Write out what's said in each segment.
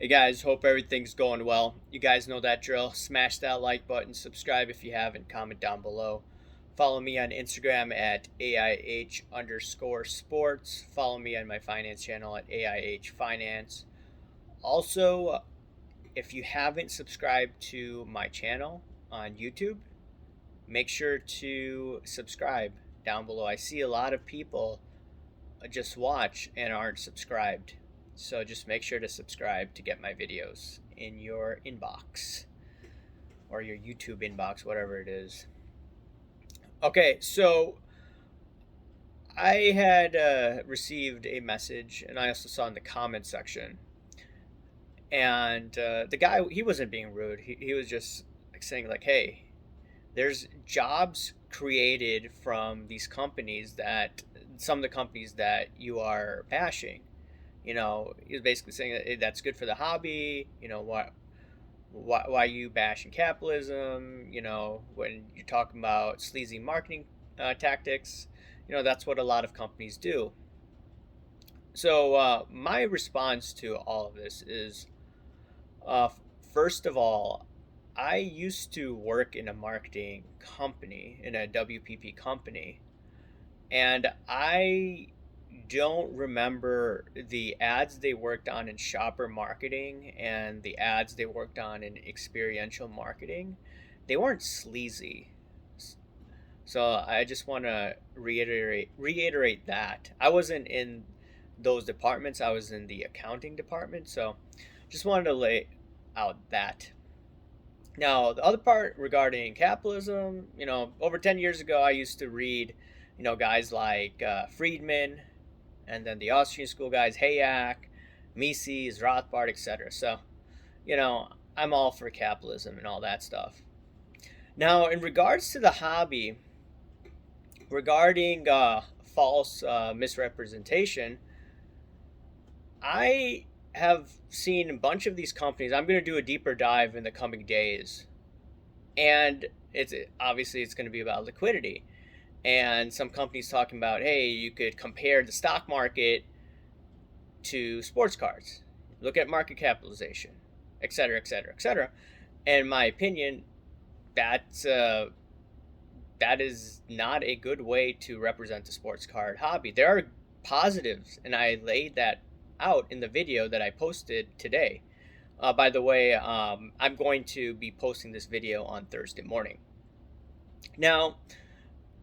Hey guys, hope everything's going well. You guys know that drill. Smash that like button, subscribe if you haven't, comment down below. Follow me on Instagram at AIH underscore sports. Follow me on my finance channel at AIH Finance. Also, if you haven't subscribed to my channel on YouTube, make sure to subscribe down below. I see a lot of people just watch and aren't subscribed. So just make sure to subscribe to get my videos in your inbox or your YouTube inbox, whatever it is. Okay, so I had received a message, and I also saw in the comment section, and the guy, he wasn't being rude. He was just like saying like, "Hey, there's jobs created from these companies that some of the companies that you are bashing. He was basically saying that hey, that's good for the hobby. Why are you bashing capitalism? When you're talking about sleazy marketing tactics, that's what a lot of companies do. So my response to all of this is, uh, first of all, I used to work in a marketing company, in a WPP company, and I don't remember the ads they worked on in shopper marketing and the ads they worked on in experiential marketing. They weren't sleazy. So I just want to reiterate that. I wasn't in those departments. I was in the accounting department. So just wanted to lay out that. Now, the other part regarding capitalism, over 10 years ago, I used to read, guys like Friedman, and then the Austrian school guys, Hayek, Mises, Rothbard, etc. So, you know, I'm all for capitalism and all that stuff. Now, in regards to the hobby, regarding false misrepresentation, I have seen a bunch of these companies. I'm going to do a deeper dive in the coming days, and it's going to be about liquidity. And some companies talking about, hey, you could compare the stock market to sports cards, look at market capitalization, et cetera, et cetera, et cetera. And in my opinion, that's that is not a good way to represent the sports card hobby. There are positives, and I laid that out in the video that I posted today. By the way, I'm going to be posting this video on Thursday morning. Now,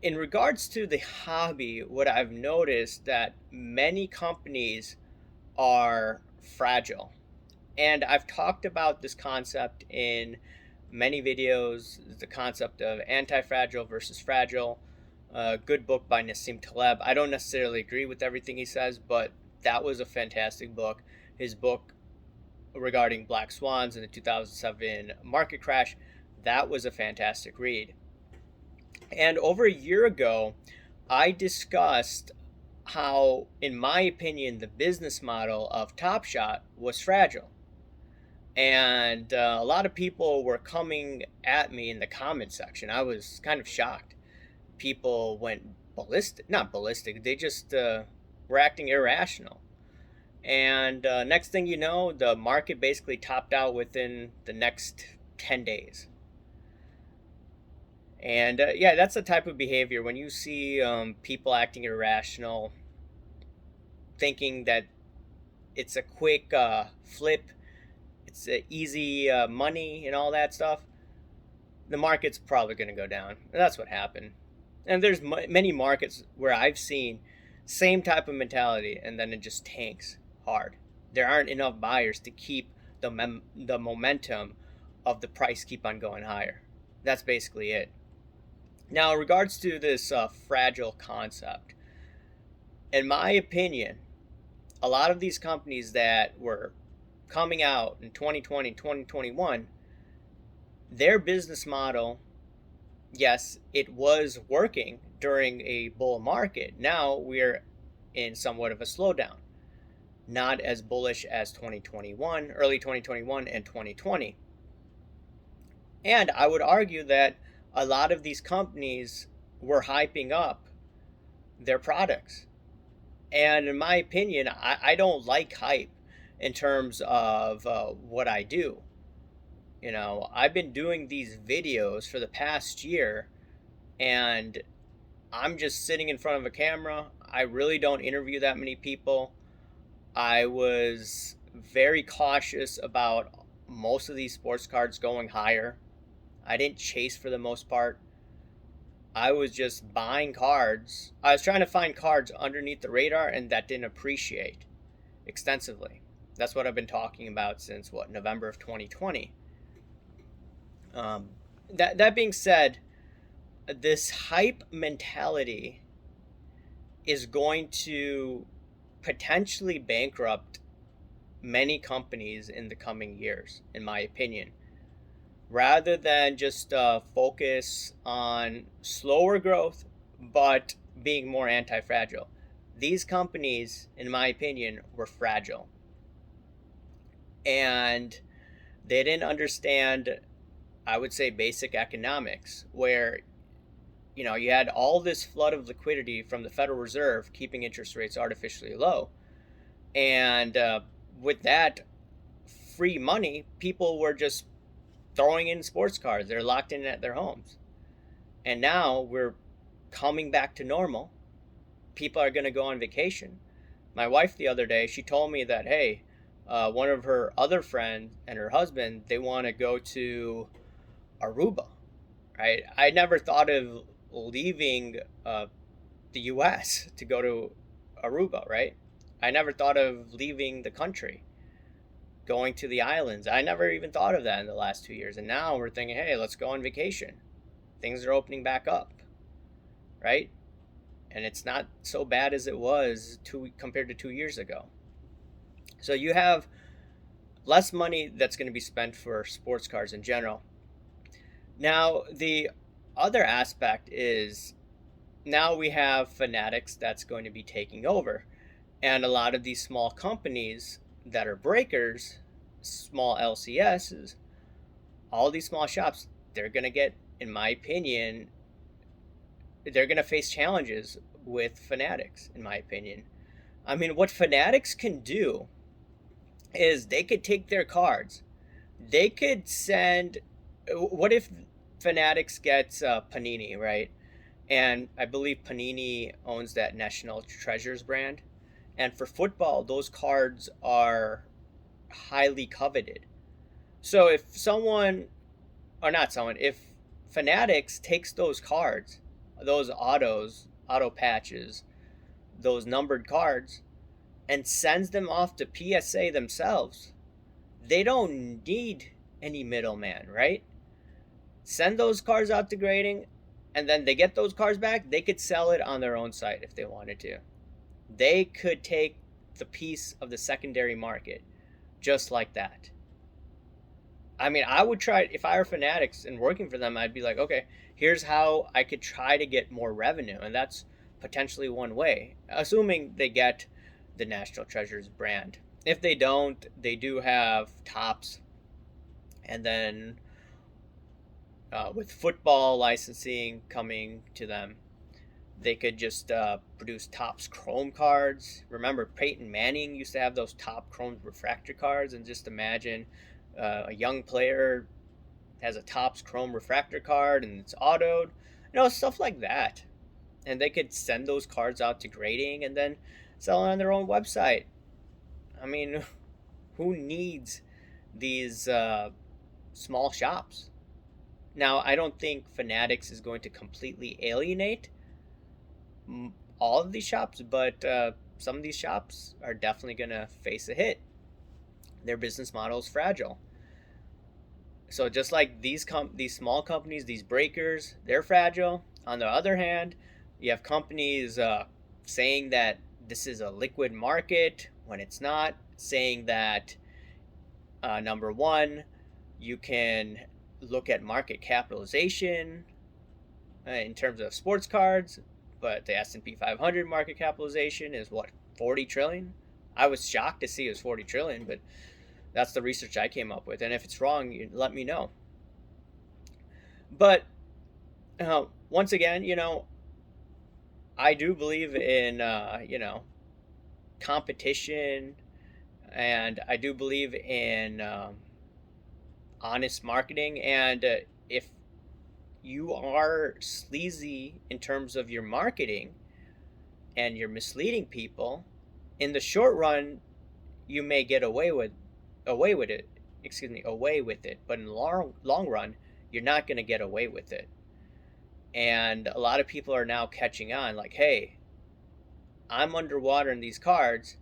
in regards to the hobby, what I've noticed that many companies are fragile. And I've talked about this concept in many videos, the concept of anti-fragile versus fragile. A good book by Nassim Taleb. I don't necessarily agree with everything he says, but that was a fantastic book. His book regarding black swans and the 2007 market crash, that was a fantastic read. And over a year ago, I discussed how, in my opinion, the business model of Top Shot was fragile. And a lot of people were coming at me in the comment section. I was kind of shocked. People went ballistic, not ballistic, they just were acting irrational. And next thing you know, the market basically topped out within the next 10 days. And yeah, that's the type of behavior when you see people acting irrational, thinking that it's a quick flip, it's easy money and all that stuff. The market's probably going to go down. And that's what happened. And there's many markets where I've seen same type of mentality, and then it just tanks hard. There aren't enough buyers to keep the momentum of the price keep on going higher. That's basically it. Now, in regards to this fragile concept, in my opinion, a lot of these companies that were coming out in 2020, 2021, their business model, yes, it was working during a bull market. Now we're in somewhat of a slowdown, not as bullish as 2021, early 2021 and 2020. And I would argue that a lot of these companies were hyping up their products. And in my opinion, I don't like hype. in terms of what I do. I've been doing these videos for the past year, and I'm just sitting in front of a camera. I really don't interview that many people. I was very cautious about most of these sports cards going higher. I didn't chase for the most part. I was just buying cards. I was trying to find cards underneath the radar and that didn't appreciate extensively. That's what I've been talking about since November of 2020. That being said, this hype mentality is going to potentially bankrupt many companies in the coming years, in my opinion. Rather than just focus on slower growth, but being more anti-fragile. These companies, in my opinion, were fragile. And they didn't understand, I would say, basic economics, where you had all this flood of liquidity from the Federal Reserve keeping interest rates artificially low. And with that free money, people were just throwing in sports cards. They're locked in at their homes. And now we're coming back to normal. People are going to go on vacation. My wife the other day, she told me that, hey, one of her other friends and her husband, they want to go to Aruba, right? I never thought of leaving the U.S. to go to Aruba, right? I never thought of leaving the country, going to the islands. I never even thought of that in the last 2 years. And now we're thinking, hey, let's go on vacation. Things are opening back up, right? And it's not so bad as it was compared to 2 years ago. So you have less money that's going to be spent for sports cars in general. Now, the other aspect is now we have fanatics that's going to be taking over. And a lot of these small companies that are breakers, small LCSs, all these small shops, they're going to get, in my opinion, they're going to face challenges with fanatics, in my opinion. I mean, what fanatics can do is they could take their cards. They could send. What if fanatics gets Panini, right? And I believe Panini owns that National Treasures brand. And for football, those cards are highly coveted. So if someone, or not someone, if Fanatics takes those cards, those auto patches, those numbered cards, and sends them off to PSA themselves, they don't need any middleman, right? Send those cards out to grading, and then they get those cards back. They could sell it on their own site if they wanted to. They could take the piece of the secondary market just like that. I mean, I would try, if I were Fanatics and working for them, I'd be like, okay, here's how I could try to get more revenue. And that's potentially one way, assuming they get the National Treasures brand. If they don't, they do have Topps. And then with football licensing coming to them, they could just produce Topps Chrome cards. Remember, Peyton Manning used to have those top Chrome refractor cards, and just imagine a young player has a Topps Chrome refractor card and it's autoed, stuff like that. And they could send those cards out to grading and then sell it on their own website. I mean, who needs these small shops? Now, I don't think Fanatics is going to completely alienate all of these shops, but some of these shops are definitely going to face a hit. Their business model is fragile. So just like these small companies, these breakers, they're fragile. On the other hand, you have companies saying that this is a liquid market when it's not, saying that number one, you can look at market capitalization in terms of sports cards, but the S&P 500 market capitalization is 40 trillion. I was shocked to see it was 40 trillion, but that's the research I came up with. And if it's wrong, you let me know. But once again, I do believe in competition. And I do believe in honest marketing. And if you are sleazy in terms of your marketing and you're misleading people, in the short run, you may get away with it. Excuse me, away with it. But in the long run, you're not going to get away with it. And a lot of people are now catching on, like, hey, I'm underwater in these cards,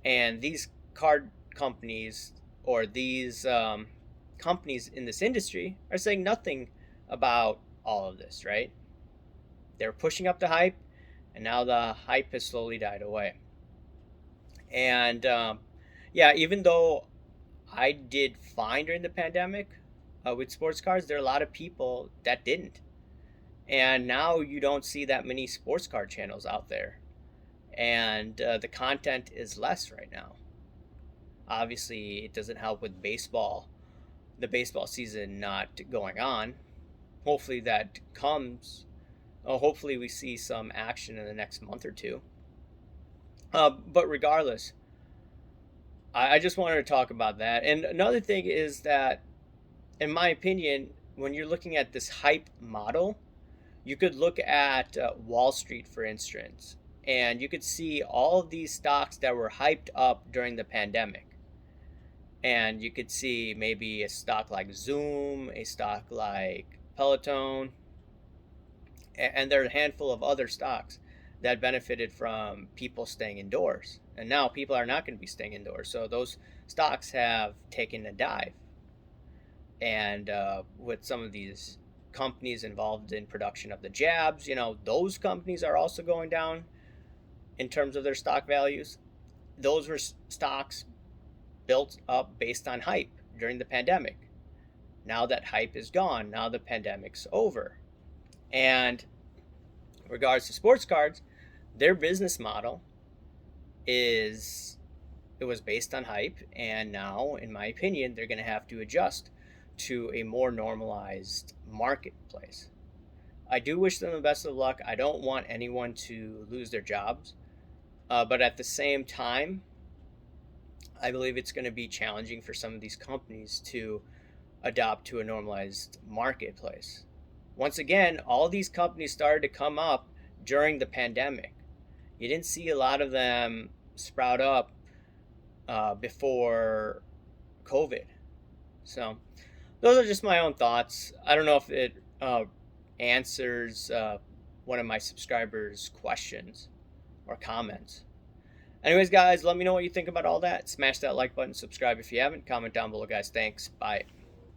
and these card companies or these companies in this industry are saying nothing about all of this, right? They're pushing up the hype, and now the hype has slowly died away. And yeah, even though I did fine during the pandemic with sports cards, there are a lot of people that didn't. And now you don't see that many sports card channels out there. And the content is less right now. Obviously, it doesn't help with baseball, the baseball season not going on. Hopefully, that comes. Hopefully, we see some action in the next month or two. But regardless, I just wanted to talk about that. And another thing is that, in my opinion, when you're looking at this hype model, you could look at Wall Street, for instance, and you could see all of these stocks that were hyped up during the pandemic. And you could see maybe a stock like Zoom, a stock like Peloton, and there are a handful of other stocks that benefited from people staying indoors. And now people are not going to be staying indoors. So those stocks have taken a dive. And with some of these companies involved in production of the jabs, those companies are also going down in terms of their stock values. Those were stocks built up based on hype during the pandemic. Now that hype is gone, now the pandemic's over. And in regards to sports cards, their business model it was based on hype, and now, in my opinion, they're going to have to adjust to a more normalized marketplace. I do wish them the best of luck. I don't want anyone to lose their jobs, but at the same time, I believe it's going to be challenging for some of these companies to adopt to a normalized marketplace. Once again, all these companies started to come up during the pandemic. You didn't see a lot of them sprout up before COVID. So, those are just my own thoughts. I don't know if it answers one of my subscribers' questions or comments. Anyways, guys, let me know what you think about all that. Smash that like button, subscribe if you haven't. Comment down below, guys. Thanks. Bye.